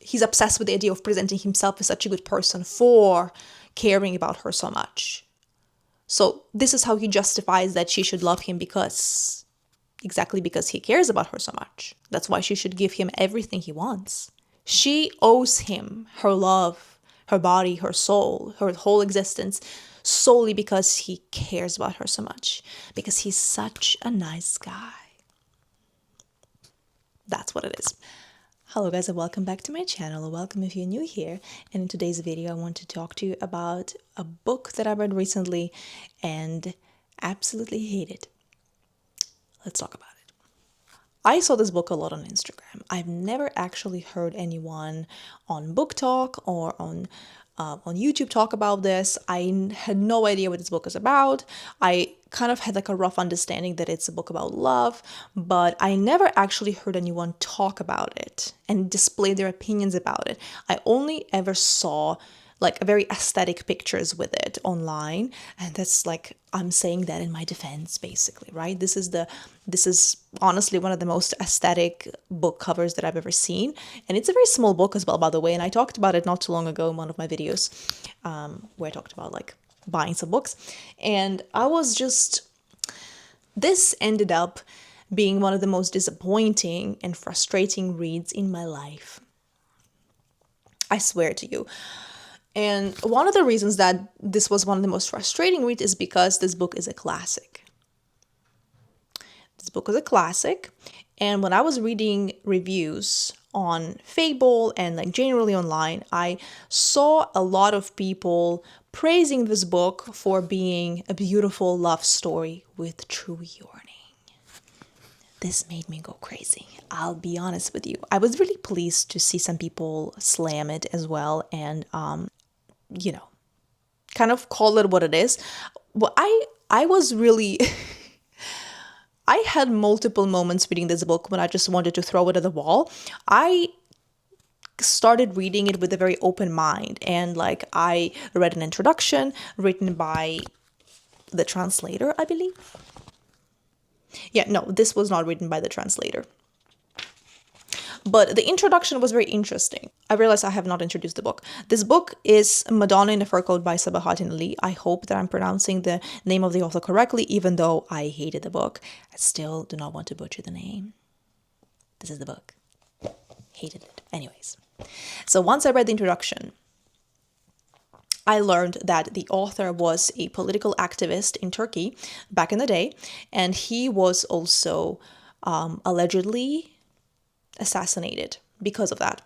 he's obsessed with the idea of presenting himself as such a good person for caring about her so much. So this is how he justifies that she should love him, exactly because he cares about her so much. That's why she should give him everything he wants. She owes him her love, her body, her soul, her whole existence, solely because he cares about her so much, because he's such a nice guy. That's what it is. Hello guys, and welcome back to my channel. Welcome if you're new here. And in today's video, I want to talk to you about a book that I read recently and absolutely hated. Let's talk about it. I saw this book a lot on Instagram. I've never actually heard anyone on Book Talk or on YouTube talk about this. I had no idea what this book is about. I kind of had like a rough understanding that it's a book about love, but I never actually heard anyone talk about it and display their opinions about it. I only ever saw like very aesthetic pictures with it online, and that's like, I'm saying that in my defense, basically, right? This is honestly one of the most aesthetic book covers that I've ever seen, and it's a very small book as well, by the way, and I talked about it not too long ago in one of my videos, where I talked about like buying some books, and this ended up being one of the most disappointing and frustrating reads in my life. I swear to you. And one of the reasons that this was one of the most frustrating reads is because this book is a classic. This book is a classic. And when I was reading reviews on Fable and like generally online, I saw a lot of people praising this book for being a beautiful love story with true yearning. This made me go crazy. I'll be honest with you. I was really pleased to see some people slam it as well and, kind of call it what it is. Well, I was really... I had multiple moments reading this book when I just wanted to throw it at the wall. I started reading it with a very open mind, and like I read an introduction written by the translator, I believe. Yeah, no, this was not written by the translator. But the introduction was very interesting. I realized I have not introduced the book. This book is Madonna in a Fur Coat by Sabahattin Ali. I hope that I'm pronouncing the name of the author correctly, even though I hated the book. I still do not want to butcher the name. This is the book. Hated it. Anyways. So once I read the introduction, I learned that the author was a political activist in Turkey back in the day, and he was also allegedly assassinated because of that.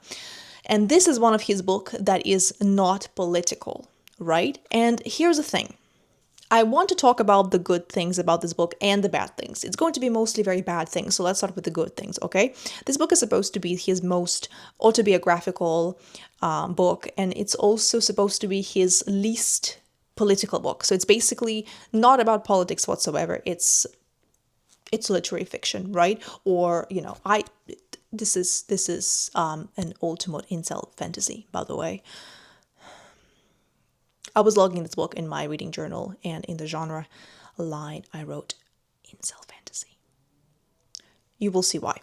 And this is one of his books that is not political, right? And here's the thing. I want to talk about the good things about this book and the bad things. It's going to be mostly very bad things, so let's start with the good things, okay? This book is supposed to be his most autobiographical book, and it's also supposed to be his least political book. So it's basically not about politics whatsoever. It's literary fiction, right? Or, this is an ultimate incel fantasy, by the way. I was logging this book in my reading journal, and in the genre line, I wrote incel fantasy. You will see why.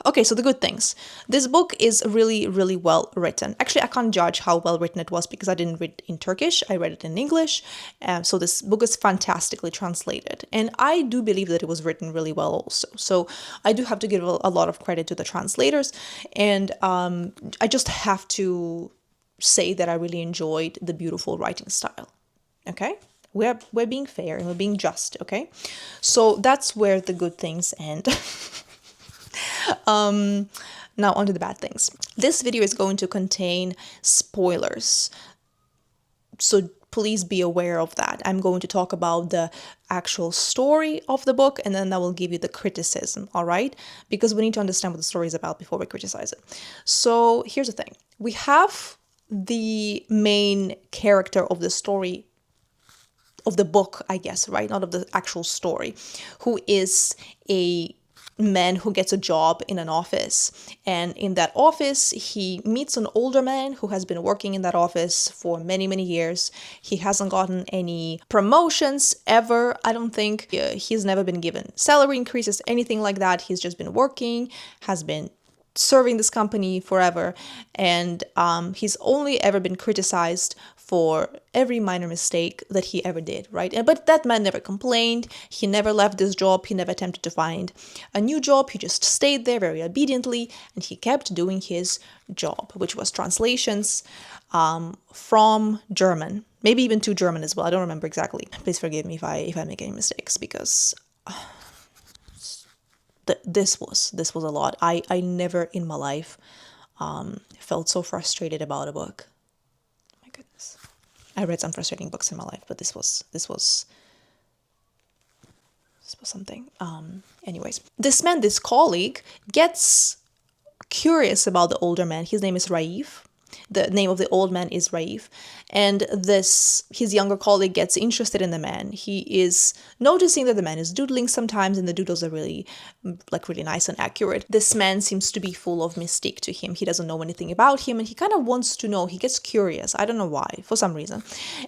Okay, so the good things. This book is really, really well written. Actually, I can't judge how well written it was because I didn't read it in Turkish. I read it in English. So this book is fantastically translated. And I do believe that it was written really well also. So I do have to give a lot of credit to the translators. And I just have to say that I really enjoyed the beautiful writing style. Okay? We're being fair and we're being just, okay? So that's where the good things end. Now on to the bad things. This video is going to contain spoilers, so please be aware of that. I'm going to talk about the actual story of the book, and then I will give you the criticism, all right? Because we need to understand what the story is about before we criticize it. So here's the thing. We have the main character of the story, of the book, I guess, right? Not of the actual story, who is a man who gets a job in an office, and in that office he meets an older man who has been working in that office for many years. He hasn't gotten any promotions ever, I don't think. He's never been given salary increases, anything like that. He's just been working, has been serving this company forever, and he's only ever been criticized for every minor mistake that he ever did, right? But that man never complained. He never left this job. He never attempted to find a new job. He just stayed there very obediently, and he kept doing his job, which was translations from German, maybe even to German as well. I don't remember exactly. Please forgive me if I make any mistakes, because this was a lot. I never in my life felt so frustrated about a book. My goodness, I read some frustrating books in my life, but this was something. Anyways, this colleague gets curious about the older man. His name is Raif. The name of the old man is Raif, and his younger colleague gets interested in the man. He is noticing that the man is doodling sometimes, and the doodles are really nice and accurate. This man seems to be full of mystique to him. He doesn't know anything about him, and he kind of wants to know. He gets curious. I don't know why, for some reason.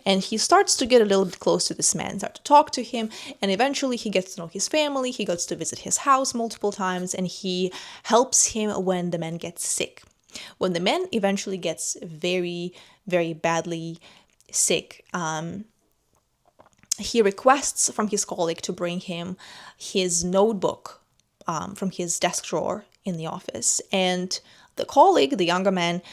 And he starts to get a little bit close to this man, start to talk to him, and eventually he gets to know his family. He gets to visit his house multiple times, and he helps him when the man gets sick. When the man eventually gets very, very badly sick, he requests from his colleague to bring him his notebook from his desk drawer in the office. And the colleague, the younger man,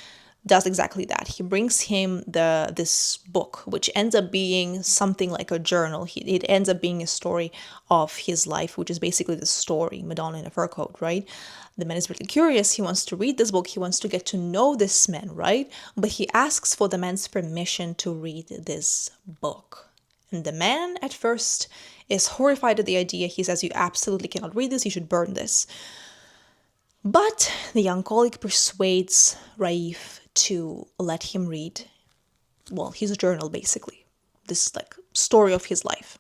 does exactly that. He brings him this book, which ends up being something like a journal. It ends up being a story of his life, which is basically the story, Madonna in a Fur Coat, right? The man is really curious. He wants to read this book. He wants to get to know this man, right? But he asks for the man's permission to read this book. And the man at first is horrified at the idea. He says, "You absolutely cannot read this. You should burn this." But the young colleague persuades Raif to let him read, his journal, basically. This is story of his life.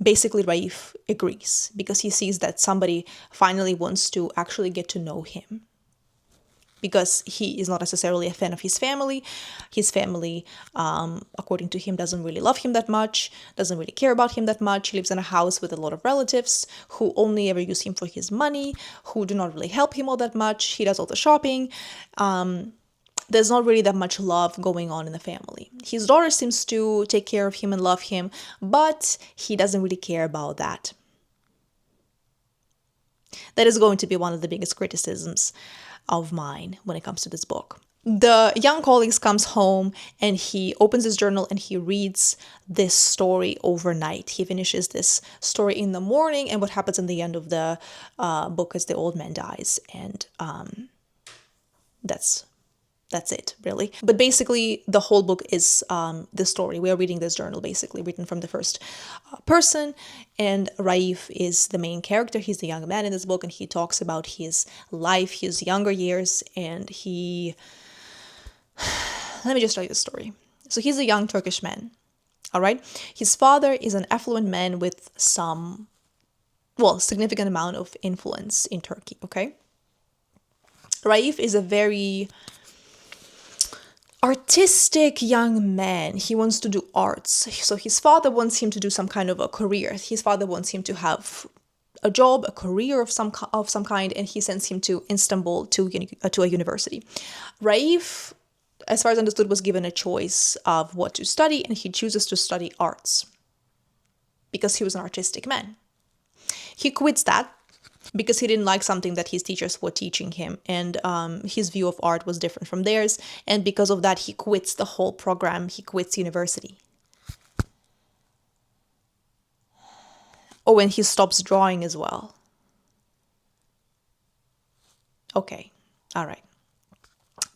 Basically, Raif agrees because he sees that somebody finally wants to actually get to know him. Because he is not necessarily a fan of his family. His family, according to him, doesn't really love him that much, doesn't really care about him that much. He lives in a house with a lot of relatives who only ever use him for his money, who do not really help him all that much. He does all the shopping. There's not really that much love going on in the family. His daughter seems to take care of him and love him, but he doesn't really care about that. That is going to be one of the biggest criticisms of mine when it comes to this book. The young colleague comes home and he opens his journal and he reads this story overnight. He finishes this story in the morning, and what happens in the end of the book is the old man dies, and that's it, really. But basically, the whole book is the story. We are reading this journal, basically, written from the first person. And Raif is the main character. He's the young man in this book, and he talks about his life, his younger years, and let me just tell you the story. So he's a young Turkish man, all right? His father is an affluent man with significant amount of influence in Turkey, okay? Raif is a very artistic young man. He wants to do arts. So his father wants him to do some kind of a career. His father wants him to have a job, a career of some kind, and he sends him to Istanbul to a university. Raif, as far as understood, was given a choice of what to study, and he chooses to study arts because he was an artistic man. He quits that because he didn't like something that his teachers were teaching him, and his view of art was different from theirs, and because of that he quits the whole program. He quits university. Oh, and he stops drawing as well. Okay, all right.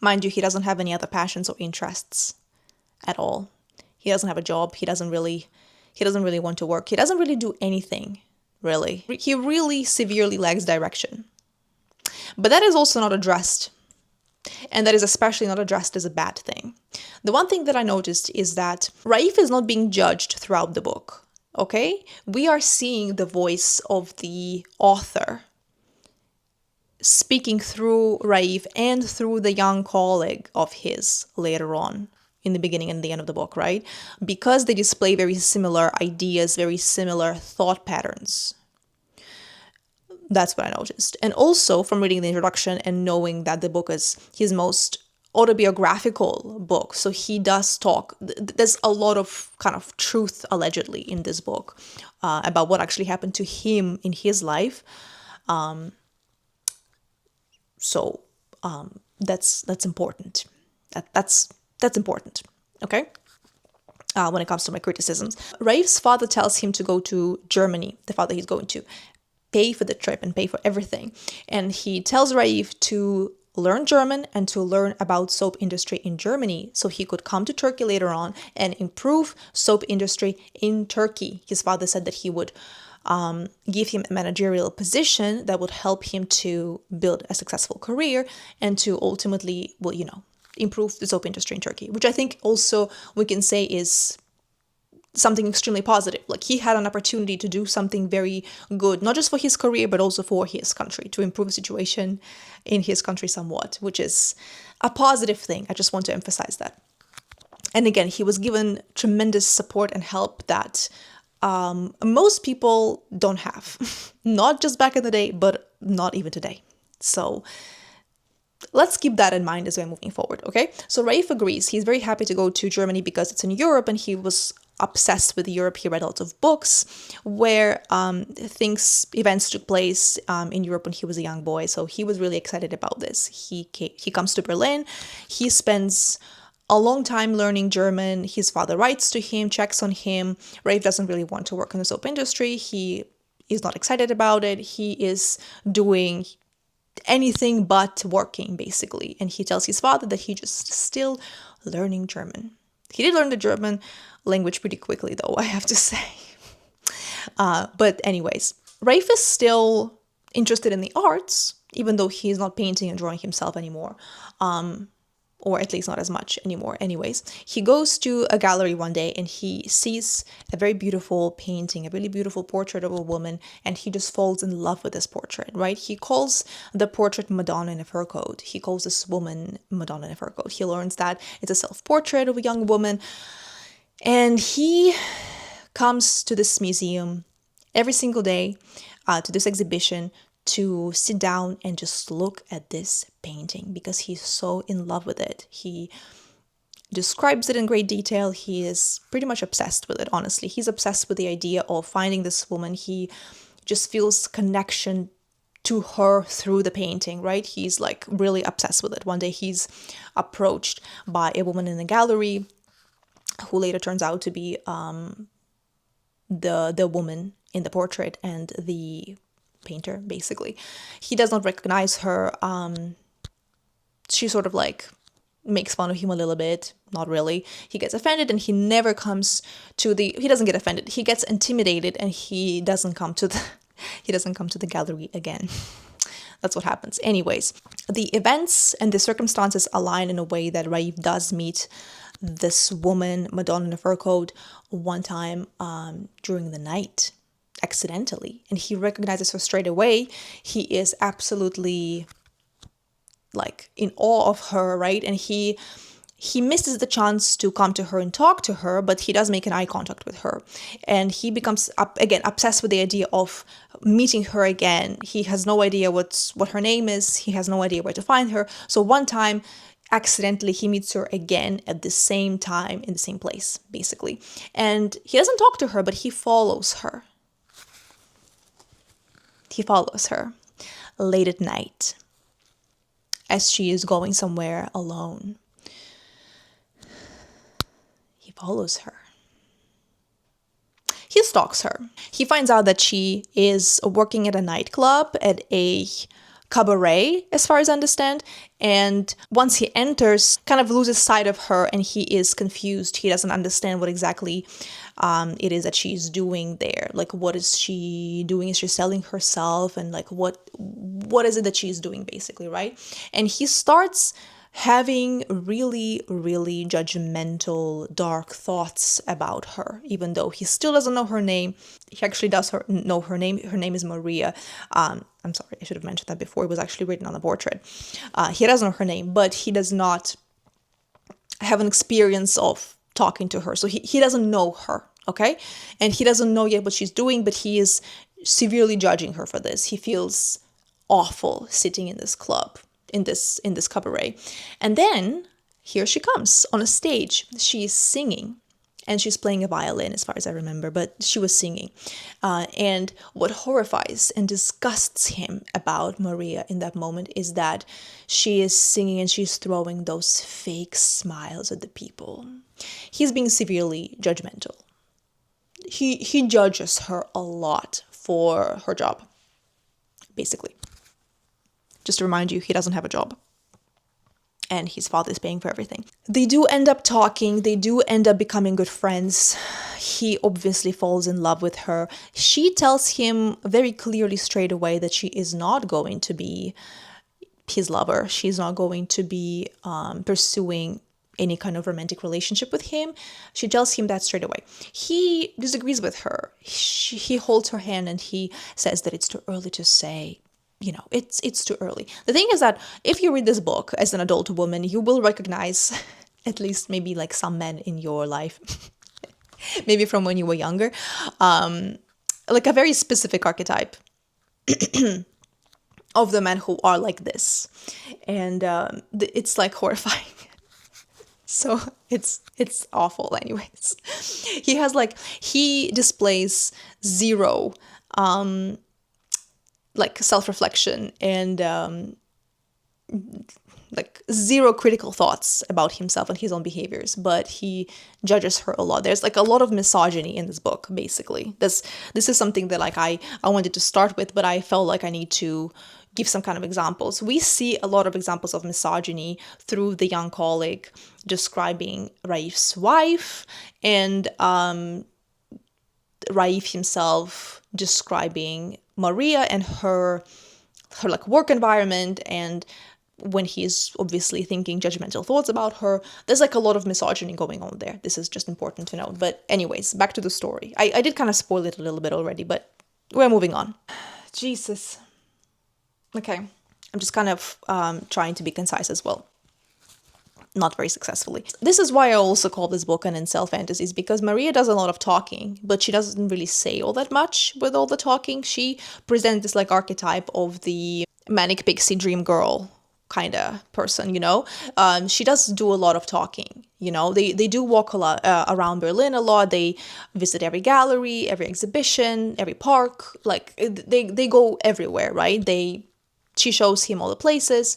Mind you, he doesn't have any other passions or interests at all. He doesn't have a job. He doesn't really want to work. He doesn't really do anything. Really. He really severely lacks direction. But that is also not addressed. And that is especially not addressed as a bad thing. The one thing that I noticed is that Raif is not being judged throughout the book. Okay? We are seeing the voice of the author speaking through Raif and through the young colleague of his later on, in the beginning and the end of the book, right? Because they display very similar ideas, very similar thought patterns. That's what I noticed. And also from reading the introduction and knowing that the book is his most autobiographical book. So he does talk, there's a lot of kind of truth allegedly in this book about what actually happened to him in his life. So that's important. That's important. Okay. When it comes to my criticisms, Raif's father tells him to go to Germany. The father he's going to pay for the trip and pay for everything, and he tells Raif to learn German and to learn about soap industry in Germany so he could come to Turkey later on and improve soap industry in Turkey. His father said that he would give him a managerial position that would help him to build a successful career and to ultimately, well, improve the soap industry in Turkey, which I think also we can say is something extremely positive. Like, he had an opportunity to do something very good, not just for his career, but also for his country, to improve the situation in his country somewhat, which is a positive thing. I just want to emphasize that. And again, he was given tremendous support and help that most people don't have. Not just back in the day, but not even today. So let's keep that in mind as we're moving forward, okay? So Raif agrees. He's very happy to go to Germany because it's in Europe, and he was obsessed with Europe. He read a lot of books where events took place in Europe when he was a young boy. So he was really excited about this. He comes to Berlin. He spends a long time learning German. His father writes to him, checks on him. Raif doesn't really want to work in the soap industry. He is not excited about it. He is doing anything but working, basically. And he tells his father that he just still learning German. He did learn the German language pretty quickly, though, I have to say. But anyways, Raif is still interested in the arts, even though he's not painting and drawing himself anymore. Or at least not as much anymore. Anyways, he goes to a gallery one day and he sees a very beautiful painting, a really beautiful portrait of a woman, and he just falls in love with this portrait, right? He calls the portrait Madonna in a fur coat. He calls this woman Madonna in a fur coat. He learns that it's a self-portrait of a young woman, and he comes to this museum every single day, to this exhibition, to sit down and just look at this painting because he's so in love with it. He describes it in great detail. He is pretty much obsessed with it, honestly. He's obsessed with the idea of finding this woman. He just feels connection to her through the painting, right? He's like really obsessed with it. One day he's approached by a woman in the gallery who later turns out to be the woman in the portrait and the painter, basically. He does not recognize her. She sort of like makes fun of him a little bit, not really. He gets offended and he never comes to he doesn't get offended. He gets intimidated and he doesn't come to the gallery again. That's what happens. Anyways, the events and the circumstances align in a way that Raif does meet this woman, Madonna in a fur coat, one time during the night, accidentally, and he recognizes her straight away. He is absolutely like in awe of her, right? And he misses the chance to come to her and talk to her, but he does make an eye contact with her, and he becomes again obsessed with the idea of meeting her again. He has no idea what her name is. He has no idea where to find her. So one time, accidentally, he meets her again at the same time in the same place, basically, and he doesn't talk to her, but he follows her. He follows her late at night as she is going somewhere alone. He follows her. He stalks her. He finds out that she is working at a nightclub, at a cabaret, as far as I understand. And once he enters, kind of loses sight of her, and he is confused. He doesn't understand what exactly it is that she's doing there. Like, what is she doing? Is she selling herself? And like, what is it that she's doing, basically, right? And he starts having really, really judgmental, dark thoughts about her, even though he still doesn't know her name. He actually does know her name. Her name is Maria. I'm sorry, I should have mentioned that before. It was actually written on the portrait. He doesn't know her name, but he does not have an experience of talking to her. So he doesn't know her, okay? And he doesn't know yet what she's doing, but he is severely judging her for this. He feels awful sitting in this club, in this cabaret. And then here she comes on a stage. She's singing, and she's playing a violin, as far as I remember, but she was singing. And what horrifies and disgusts him about Maria in that moment is that she is singing and she's throwing those fake smiles at the people. He's being severely judgmental. He judges her a lot for her job, basically. Just to remind you, he doesn't have a job. And his father is paying for everything. They do end up talking. They do end up becoming good friends. He obviously falls in love with her. She tells him very clearly straight away that she is not going to be his lover. She's not going to be pursuing any kind of romantic relationship with him. She tells him that straight away. He disagrees with her. He holds her hand and he says that it's too early to say. It's too early. The thing is that if you read this book as an adult woman, you will recognize at least maybe like some men in your life, maybe from when you were younger, like a very specific archetype of the men who are like this. And it's like horrifying. So it's awful anyways. He displays zero like self-reflection and like zero critical thoughts about himself and his own behaviors, but he judges her a lot. There's like a lot of misogyny in this book, basically. This is something that like I wanted to start with, but I felt like I need to give some kind of examples. We see a lot of examples of misogyny through the young colleague describing Raif's wife, and Raif himself describing Maria and her like work environment, and when he's obviously thinking judgmental thoughts about her. There's like a lot of misogyny going on there. This is just important to note. But anyways, back to the story. I did kind of spoil it a little bit already, but we're moving on. Jesus. Okay, I'm just kind of trying to be concise as well. Not very successfully. This is why I also call this book an incel fantasies, because Maria does a lot of talking, but she doesn't really say all that much with all the talking. She presents this like archetype of the manic pixie dream girl kind of person, She does do a lot of talking, They do walk a lot around Berlin a lot. They visit every gallery, every exhibition, every park. Like they go everywhere, right? She shows him all the places.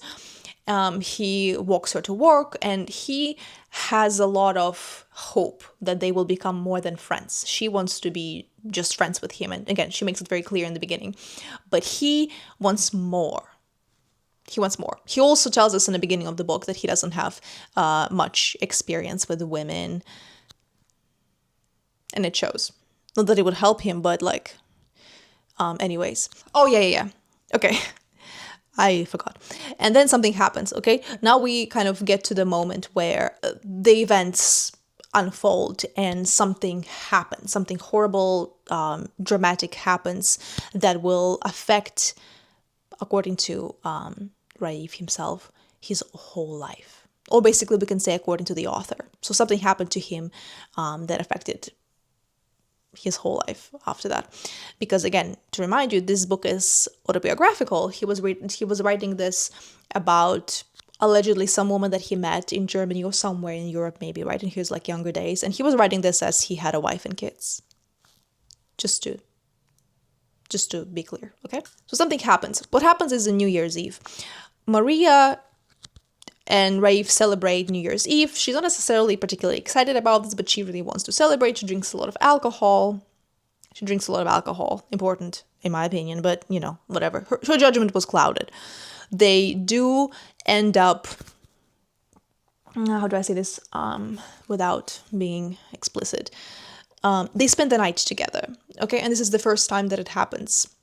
He walks her to work, and he has a lot of hope that they will become more than friends. She wants to be just friends with him. And again, she makes it very clear in the beginning. But he wants more. He wants more. He also tells us in the beginning of the book that he doesn't have much experience with women. And it shows. Not that it would help him, but like... anyways. Oh, yeah. Okay. I forgot. And then something happens, okay? Now we kind of get to the moment where the events unfold and something happens. Something horrible, dramatic happens that will affect, according to Raif himself, his whole life. Or basically we can say according to the author. So something happened to him that affected his whole life after that. Because again, to remind you, this book is autobiographical. He was writing this about allegedly some woman that he met in Germany or somewhere in Europe, maybe, right, in his like younger days. And he was writing this as he had a wife and kids. Just to be clear, okay? So something happens. What happens is on New Year's Eve, Maria and Raif celebrate New Year's Eve. She's not necessarily particularly excited about this, but she really wants to celebrate. She drinks a lot of alcohol. Important, in my opinion, but, whatever. Her judgment was clouded. They do end up... how do I say this without being explicit? They spend the night together, okay? And this is the first time that it happens.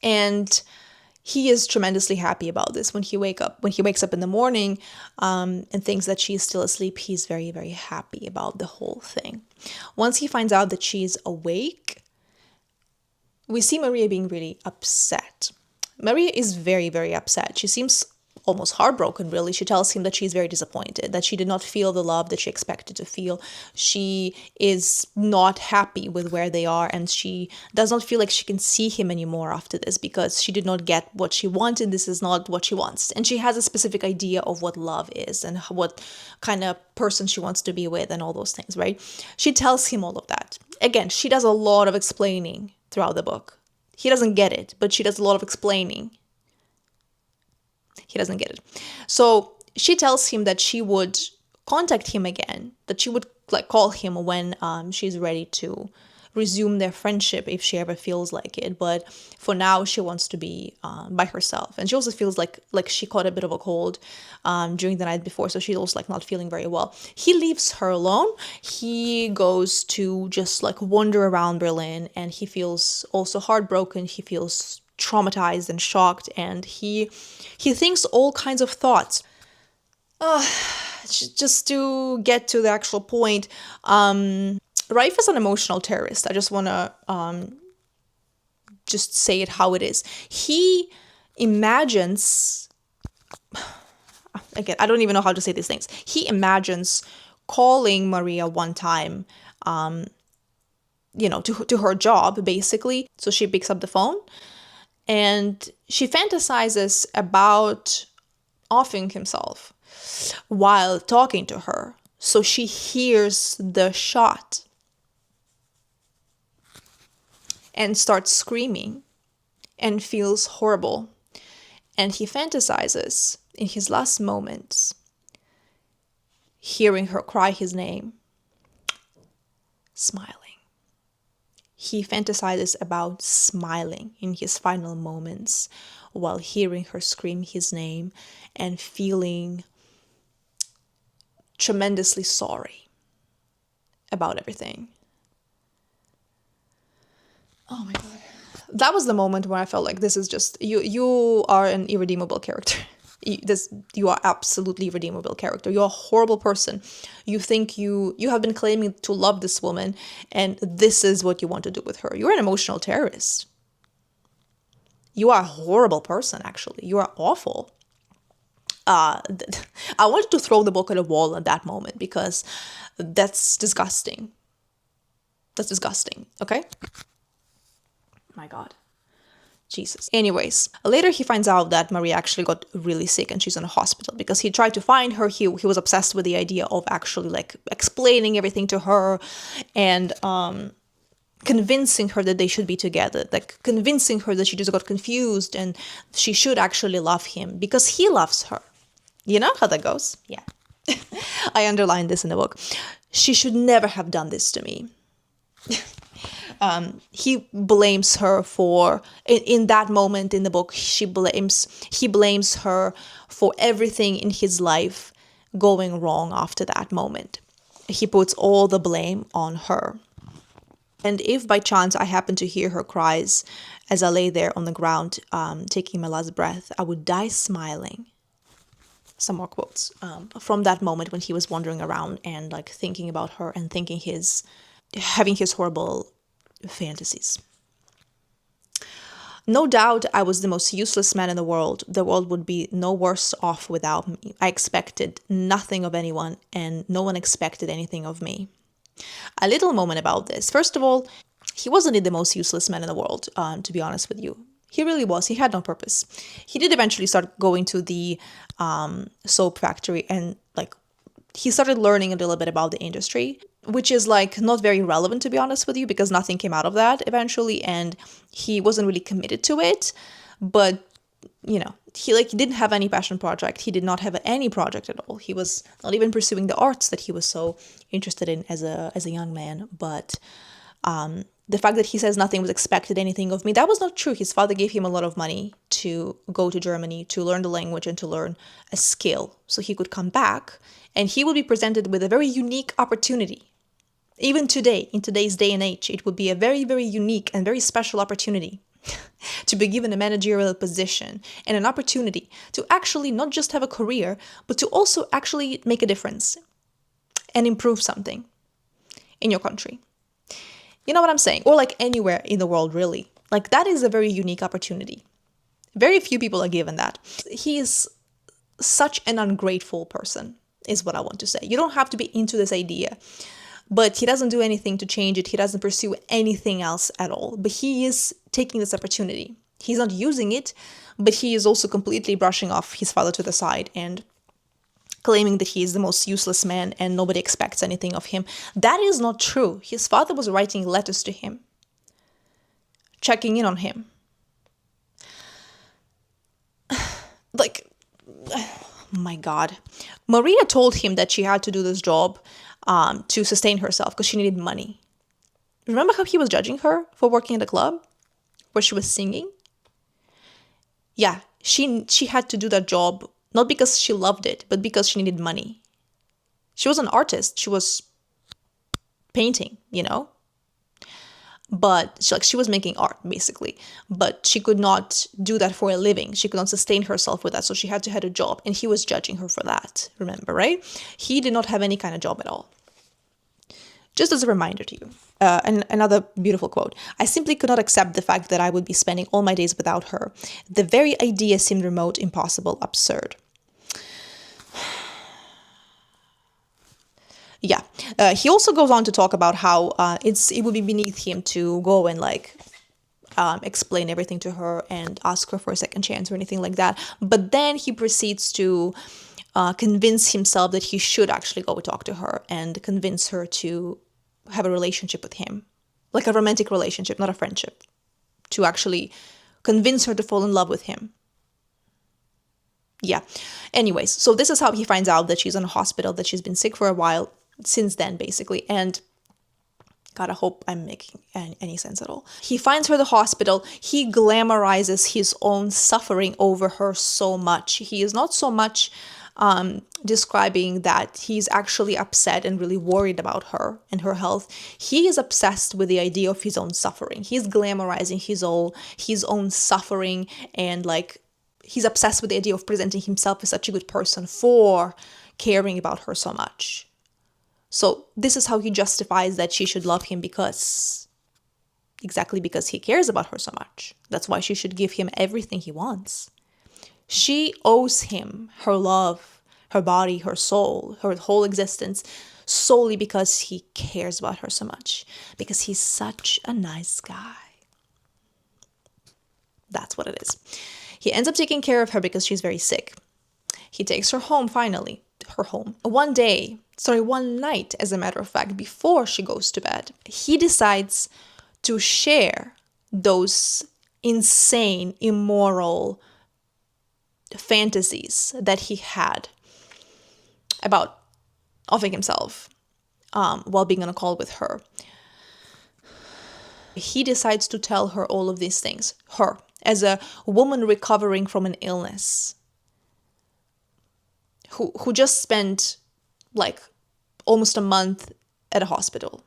And... he is tremendously happy about this. When he wakes up in the morning and thinks that she's still asleep, he's very, very happy about the whole thing. Once he finds out that she's awake, we see Maria being really upset. Maria is very, very upset. She seems almost heartbroken, really. She tells him that she's very disappointed, that she did not feel the love that she expected to feel. She is not happy with where they are, and she does not feel like she can see him anymore after this because she did not get what she wanted. This is not what she wants. And she has a specific idea of what love is and what kind of person she wants to be with and all those things, right? She tells him all of that. Again, she does a lot of explaining throughout the book. He doesn't get it, but she does a lot of explaining. He doesn't get it. So she tells him that she would contact him again, that she would like call him when she's ready to resume their friendship if she ever feels like it. But for now, she wants to be by herself. And she also feels like she caught a bit of a cold during the night before, so she's also like not feeling very well. He leaves her alone. He goes to just like wander around Berlin, and he feels also heartbroken. He feels traumatized and shocked, and he thinks all kinds of thoughts. Just to get to the actual point, Raif is an emotional terrorist. I just want to just say it how it is. He imagines, again, I don't even know how to say these things. He imagines calling Maria one time, to her job, basically. So she picks up the phone, and she fantasizes about offing himself while talking to her. So she hears the shot and starts screaming and feels horrible. And he fantasizes in his last moments, hearing her cry his name, smiling. He fantasizes about smiling in his final moments while hearing her scream his name and feeling tremendously sorry about everything. Oh my God. That was the moment where I felt like this is just, you are an irredeemable character. You are absolutely irredeemable character. You're a horrible person. You think you have been claiming to love this woman, and this is what you want to do with her. You're an emotional terrorist. You are a horrible person, actually. You are awful. I wanted to throw the book at a wall at that moment because that's disgusting. That's disgusting, okay? My God. Jesus. Anyways, later he finds out that Maria actually got really sick and she's in a hospital because he tried to find her. He was obsessed with the idea of actually like explaining everything to her and convincing her that they should be together, like convincing her that she just got confused and she should actually love him because he loves her. You know how that goes? Yeah. I underlined this in the book. She should never have done this to me. He blames her for, in that moment in the book, he blames her for everything in his life going wrong after that moment. He puts all the blame on her. And if by chance I happened to hear her cries as I lay there on the ground, taking my last breath, I would die smiling. Some more quotes from that moment when he was wandering around and like thinking about her and having his horrible fantasies. No doubt I was the most useless man in the world. The world would be no worse off without me. I expected nothing of anyone, and no one expected anything of me. A little moment about this. First of all, he wasn't the most useless man in the world, to be honest with you. He really was. He had no purpose. He did eventually start going to the soap factory and like he started learning a little bit about the industry, which is like not very relevant, to be honest with you, because nothing came out of that eventually, and he wasn't really committed to it. But he didn't have any passion project. He did not have any project at all. He was not even pursuing the arts that he was so interested in as a young man. But the fact that he says nothing was expected, anything of me, that was not true. His father gave him a lot of money to go to Germany, to learn the language and to learn a skill so he could come back and he would be presented with a very unique opportunity. Even today, in today's day and age, it would be a very, very unique and very special opportunity to be given a managerial position and an opportunity to actually not just have a career, but to also actually make a difference and improve something in your country. You know what I'm saying? Or like anywhere in the world, really. Like that is a very unique opportunity. Very few people are given that. He is such an ungrateful person, is what I want to say. You don't have to be into this idea, but he doesn't do anything to change it. He doesn't pursue anything else at all. But he is taking this opportunity. He's not using it, but he is also completely brushing off his father to the side and claiming that he is the most useless man and nobody expects anything of him. That is not true. His father was writing letters to him, checking in on him. Like, my God. Maria told him that she had to do this job to sustain herself because she needed money. Remember how he was judging her for working at a club where she was singing? Yeah, she had to do that job not because she loved it, but because she needed money. She was an artist. She was painting, But she was making art, basically. But she could not do that for a living. She could not sustain herself with that. So she had to have a job. And he was judging her for that, remember, right? He did not have any kind of job at all. Just as a reminder to you. And another beautiful quote. I simply could not accept the fact that I would be spending all my days without her. The very idea seemed remote, impossible, absurd. Yeah. He also goes on to talk about how it would be beneath him to go and explain everything to her and ask her for a second chance or anything like that. But then he proceeds to convince himself that he should actually go talk to her and convince her to have a relationship with him, like a romantic relationship, not a friendship, to actually convince her to fall in love with him. Yeah. Anyways, so this is how he finds out that she's in a hospital, that she's been sick for a while since then, basically. And God, I hope I'm making any sense at all. He finds her at the hospital. He glamorizes his own suffering over her so much. He is not so much describing that he's actually upset and really worried about her and her health. He is obsessed with the idea of his own suffering. He's glamorizing his own suffering, and he's obsessed with the idea of presenting himself as such a good person for caring about her so much. So this is how he justifies that she should love him, because he cares about her so much. That's why she should give him everything he wants. She owes him her love, her body, her soul, her whole existence, solely because he cares about her so much, because he's such a nice guy. That's what it is. He ends up taking care of her because she's very sick. He takes her home finally, her home. One night, as a matter of fact, before she goes to bed, he decides to share those insane, immoral fantasies that he had about offing himself while being on a call with her. He decides to tell her all of these things, her, as a woman recovering from an illness, who just spent almost a month at a hospital.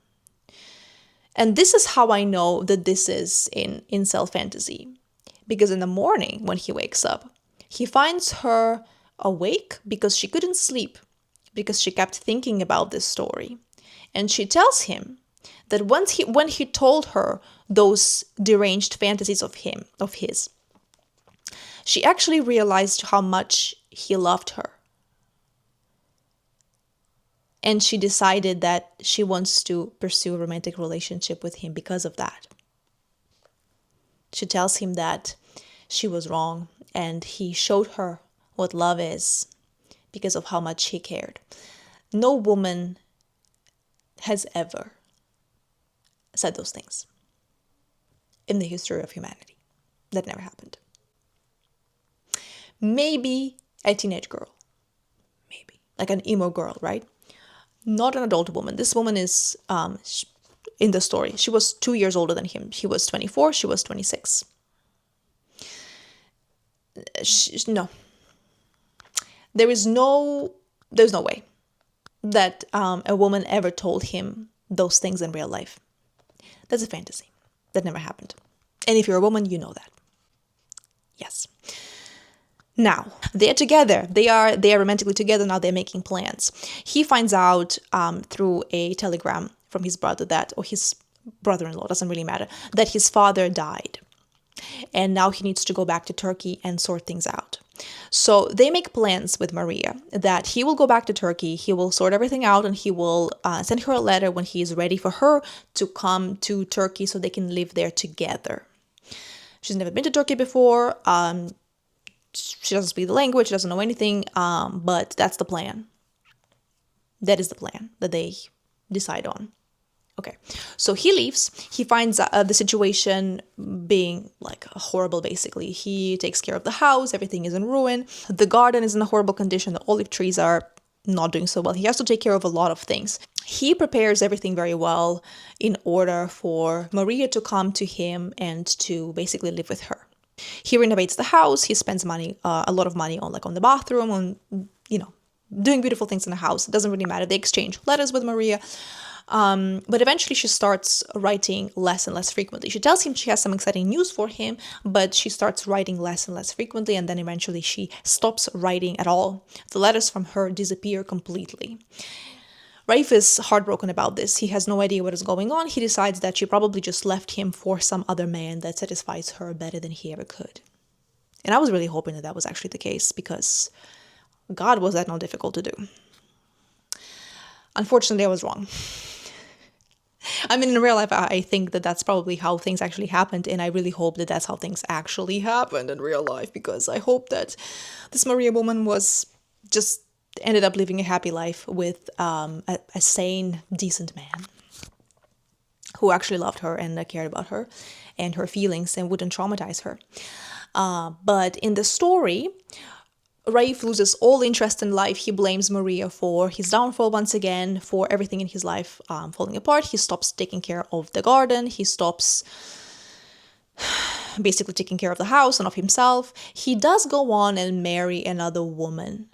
And this is how I know that this is in incel fantasy. Because in the morning when he wakes up, he finds her awake because she couldn't sleep, because she kept thinking about this story. And she tells him that when he told her those deranged fantasies of his, she actually realized how much he loved her. And she decided that she wants to pursue a romantic relationship with him because of that. She tells him that she was wrong, and he showed her what love is because of how much he cared. No woman has ever said those things in the history of humanity. That never happened. Maybe a teenage girl. Maybe. Like an emo girl, right? Not an adult woman. This woman is, in the story, she was 2 years older than him. He was 24, she was 26. No. There's no way that a woman ever told him those things in real life. That's a fantasy. That never happened. And if you're a woman, you know that. Yes. Now, they're together. They are romantically together. Now they're making plans. He finds out through a telegram from his brother or his brother-in-law, doesn't really matter, that his father died. And now he needs to go back to Turkey and sort things out. So they make plans with Maria that he will go back to Turkey, he will sort everything out, and he will send her a letter when he is ready for her to come to Turkey so they can live there together. She's never been to Turkey before. She doesn't speak the language, she doesn't know anything, but that's the plan. That is the plan that they decide on. Okay, so he leaves. He finds the situation being like horrible, basically. He takes care of the house, everything is in ruin. The garden is in a horrible condition, the olive trees are not doing so well. He has to take care of a lot of things. He prepares everything very well in order for Maria to come to him and to basically live with her. He renovates the house, he spends money, a lot of money on the bathroom, on, doing beautiful things in the house. It doesn't really matter. They exchange letters with Maria. But eventually she starts writing less and less frequently. She tells him she has some exciting news for him, but she starts writing less and less frequently, and then eventually she stops writing at all. The letters from her disappear completely. Raif is heartbroken about this. He has no idea what is going on. He decides that she probably just left him for some other man that satisfies her better than he ever could. And I was really hoping that was actually the case, because God, was that not difficult to do. Unfortunately, I was wrong. I mean, in real life, I think that that's probably how things actually happened, and I really hope that that's how things actually happened in real life, because I hope that this Maria woman was just ended up living a happy life with a sane, decent man who actually loved her and cared about her and her feelings and wouldn't traumatize her. But in the story, Raif loses all interest in life. He blames Maria for his downfall once again, for everything in his life falling apart. He stops taking care of the garden. He stops basically taking care of the house and of himself. He does go on and marry another woman.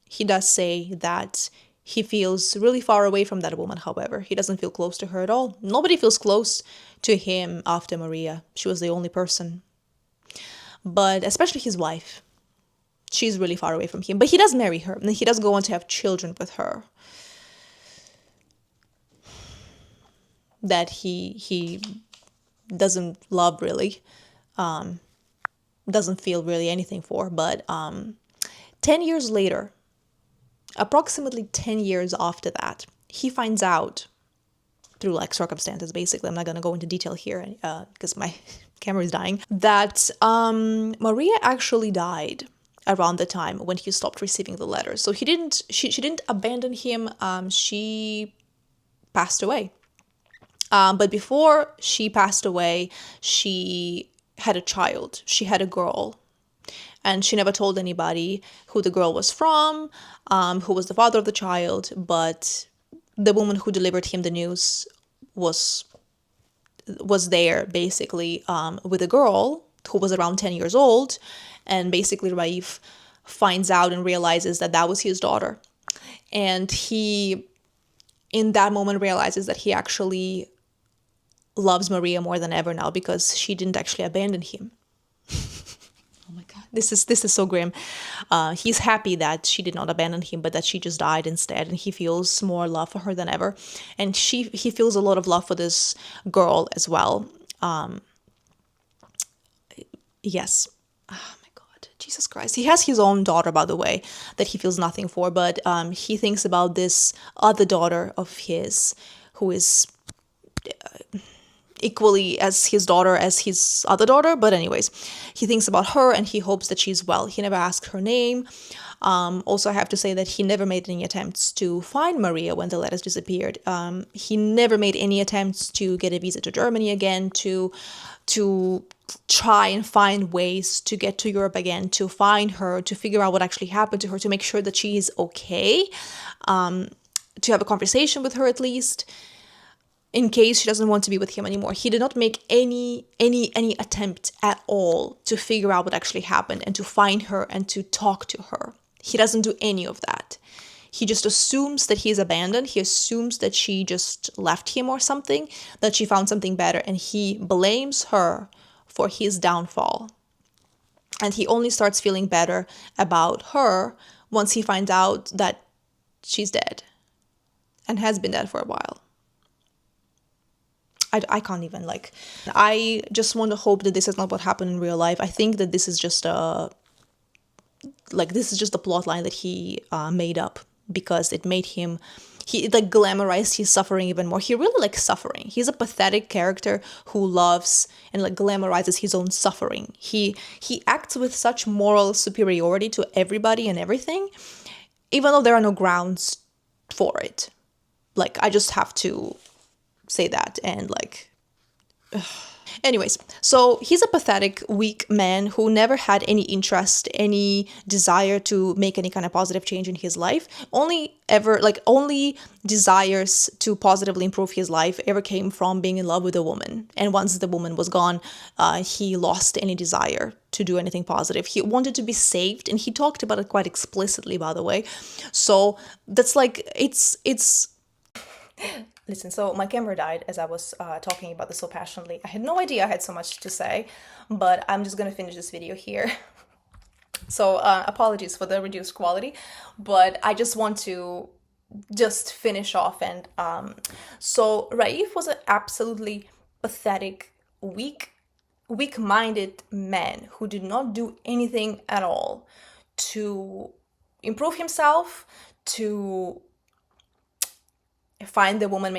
He does say that he feels really far away from that woman, however. He doesn't feel close to her at all. Nobody feels close to him after Maria. She was the only person. But especially his wife. She's really far away from him. But he does marry her. And he does go on to have children with her. That he doesn't love really. Doesn't feel really anything for. But 10 years later, approximately 10 years after that, he finds out through circumstances, basically. I'm not going to go into detail here because my camera is dying. That Maria actually died around the time when he stopped receiving the letters. So she didn't abandon him. She passed away. But before she passed away, she had a child. She had a girl. And she never told anybody who the girl was from, who was the father of the child. But the woman who delivered him the news was there basically with a girl who was around 10 years old. And basically Raif finds out and realizes that that was his daughter. And he, in that moment, realizes that he actually loves Maria more than ever now, because she didn't actually abandon him. Oh my God, this is so grim. He's happy that she did not abandon him, but that she just died instead, and he feels more love for her than ever. And he feels a lot of love for this girl as well. Yes. Oh my God, Jesus Christ. He has his own daughter, by the way, that he feels nothing for, but he thinks about this other daughter of his, who is equally as his daughter as his other daughter. But anyways, he thinks about her and he hopes that she's well. He never asked her name. Also, I have to say that he never made any attempts to find Maria when the letters disappeared. He never made any attempts to get a visa to Germany again, to try and find ways to get to Europe again, to find her, to figure out what actually happened to her, to make sure that she is okay, to have a conversation with her at least, in case she doesn't want to be with him anymore. He did not make any attempt at all to figure out what actually happened and to find her and to talk to her. He doesn't do any of that. He just assumes that he's abandoned. He assumes that she just left him or something, that she found something better, and he blames her for his downfall. And he only starts feeling better about her once he finds out that she's dead and has been dead for a while. I can't even, like, I just want to hope that this is not what happened in real life. I think that this is just a, like, this is just a plot line that he made up because it made him, he, it, like, glamorized his suffering even more. He really likes suffering. He's a pathetic character who loves and, like, glamorizes his own suffering. He acts with such moral superiority to everybody and everything, even though there are no grounds for it. Like, I just have to say that. And, like, anyways, so he's a pathetic, weak man who never had any interest, any desire to make any kind of positive change in his life. Only desires to positively improve his life ever came from being in love with a woman. And once the woman was gone, he lost any desire to do anything positive. He wanted to be saved, and he talked about it quite explicitly, by the way. So that's like, it's Listen, so my camera died as I was talking about this so passionately. I had no idea I had so much to say, but I'm just gonna finish this video here. So apologies for the reduced quality, but I just want to just finish off. And so Raif was an absolutely pathetic, weak-minded man who did not do anything at all to improve himself, to find the woman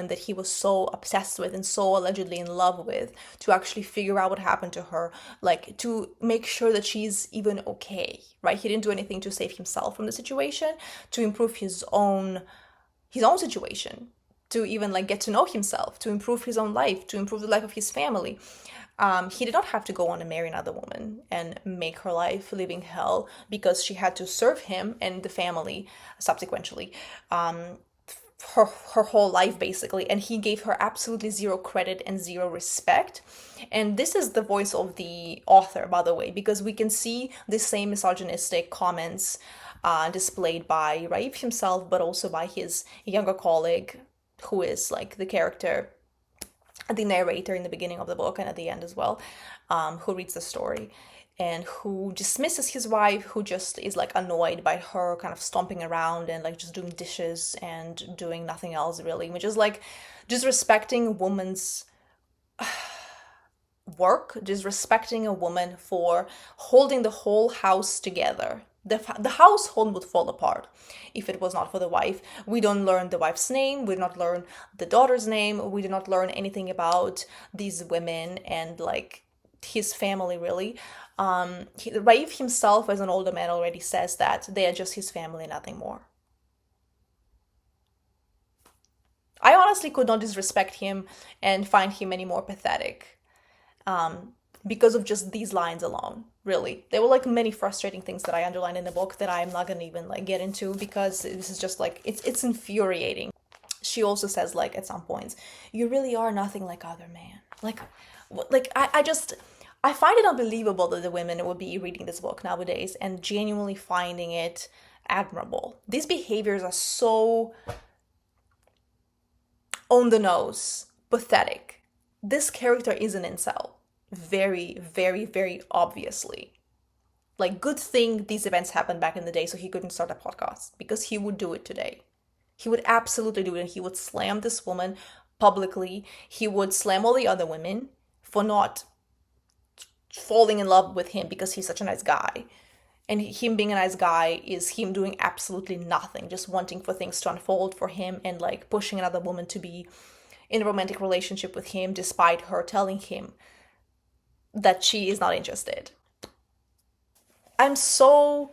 that he was so obsessed with and so allegedly in love with, to actually figure out what happened to her, like, to make sure that she's even okay, right? He didn't do anything to save himself from the situation, to improve his own situation, to even, like, get to know himself, to improve his own life, to improve the life of his family. He did not have to go on and marry another woman and make her life living hell because she had to serve him and the family subsequently, her whole life, basically. And he gave her absolutely zero credit and zero respect. And this is the voice of the author, by the way, because we can see the same misogynistic comments displayed by Raif himself, but also by his younger colleague, who is, like, the character, the narrator in the beginning of the book and at the end as well, who reads the story and who dismisses his wife, who just is, like, annoyed by her kind of stomping around and, like, just doing dishes and doing nothing else really, which is, like, disrespecting a woman's work, disrespecting a woman for holding the whole house together. The household would fall apart if it was not for the wife. We don't learn the wife's name, we do not learn the daughter's name, we do not learn anything about these women and, like, his family, really. Raif himself, as an older man, already says that they are just his family, nothing more. I honestly could not disrespect him and find him any more pathetic because of just these lines alone, really. There were, like, many frustrating things that I underlined in the book that I'm not gonna even, like, get into because this is just, like, it's infuriating. She also says, like, at some points, you really are nothing like other men. I find it unbelievable that the women would be reading this book nowadays and genuinely finding it admirable. These behaviors are so on the nose, pathetic. This character is an incel. Very, very, very obviously. Like, good thing these events happened back in the day so he couldn't start a podcast, because he would do it today. He would absolutely do it, and he would slam this woman publicly. He would slam all the other women for not falling in love with him because he's such a nice guy. And him being a nice guy is him doing absolutely nothing, just wanting for things to unfold for him and, like, pushing another woman to be in a romantic relationship with him despite her telling him that she is not interested. I'm so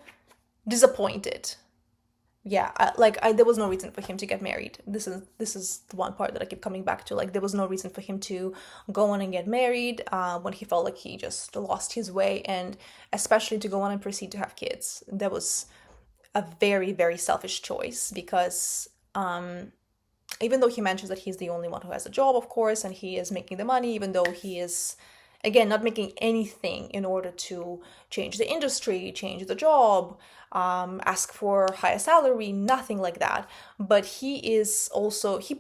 disappointed. Yeah, there was no reason for him to get married. This is the one part that I keep coming back to. Like, there was no reason for him to go on and get married when he felt like he just lost his way, and especially to go on and proceed to have kids. That was a very, very selfish choice because even though he mentions that he's the only one who has a job, of course, and he is making the money, even though he is, again, not making anything in order to change the industry, change the job, ask for higher salary, nothing like that. But he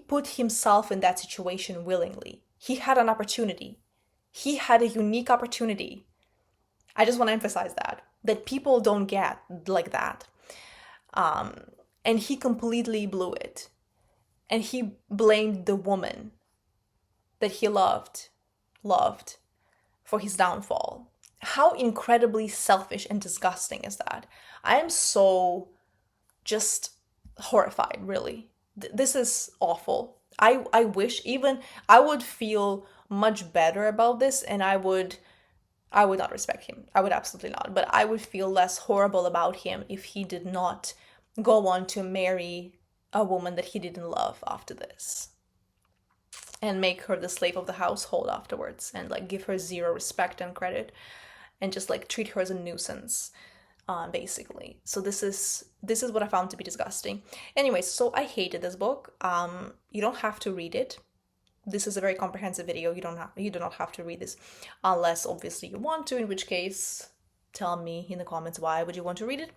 put himself in that situation willingly. He had an opportunity. He had a unique opportunity. I just want to emphasize that people don't get like that. And he completely blew it. And he blamed the woman that he loved for his downfall. How incredibly selfish and disgusting is that? I am so just horrified, really. This is awful. I wish even I would feel much better about this, and I would not respect him. I would absolutely not. But I would feel less horrible about him if he did not go on to marry a woman that he didn't love after this, and make her the slave of the household afterwards, and like give her zero respect and credit, and just like treat her as a nuisance, basically. So this is what I found to be disgusting. Anyways, so I hated this book. You don't have to read it. This is a very comprehensive video. You do not have to read this, unless obviously you want to, in which case tell me in the comments why would you want to read it.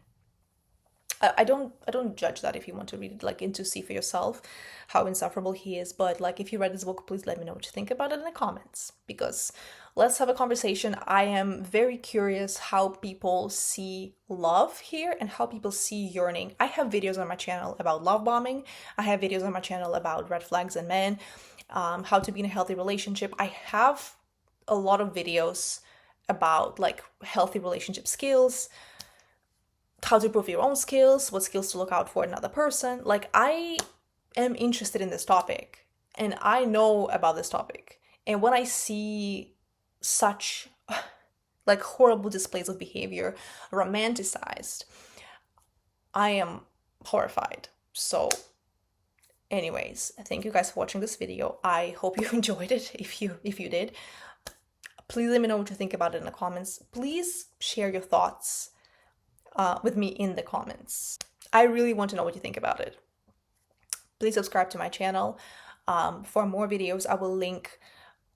I don't judge that if you want to read it, like, and to see for yourself how insufferable he is. But like, if you read this book, please let me know what you think about it in the comments, because let's have a conversation. I am very curious how people see love here and how people see yearning. I have videos on my channel about love bombing. I have videos on my channel about red flags in men, how to be in a healthy relationship. I have a lot of videos about like healthy relationship skills, how to improve your own skills, what skills to look out for in another person. Like, I am interested in this topic, and I know about this topic. And when I see such like horrible displays of behavior romanticized, I am horrified. So anyways, thank you guys for watching this video. I hope you enjoyed it. If you did, please let me know what you think about it in the comments. Please share your thoughts with me in the comments. I really want to know what you think about it. Please subscribe to my channel for more videos. I will link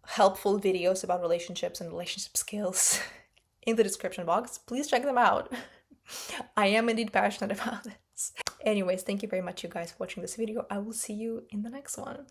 helpful videos about relationships and relationship skills in the description box. Please check them out. I am indeed passionate about this. Anyways, thank you very much, you guys, for watching this video. I will see you in the next one.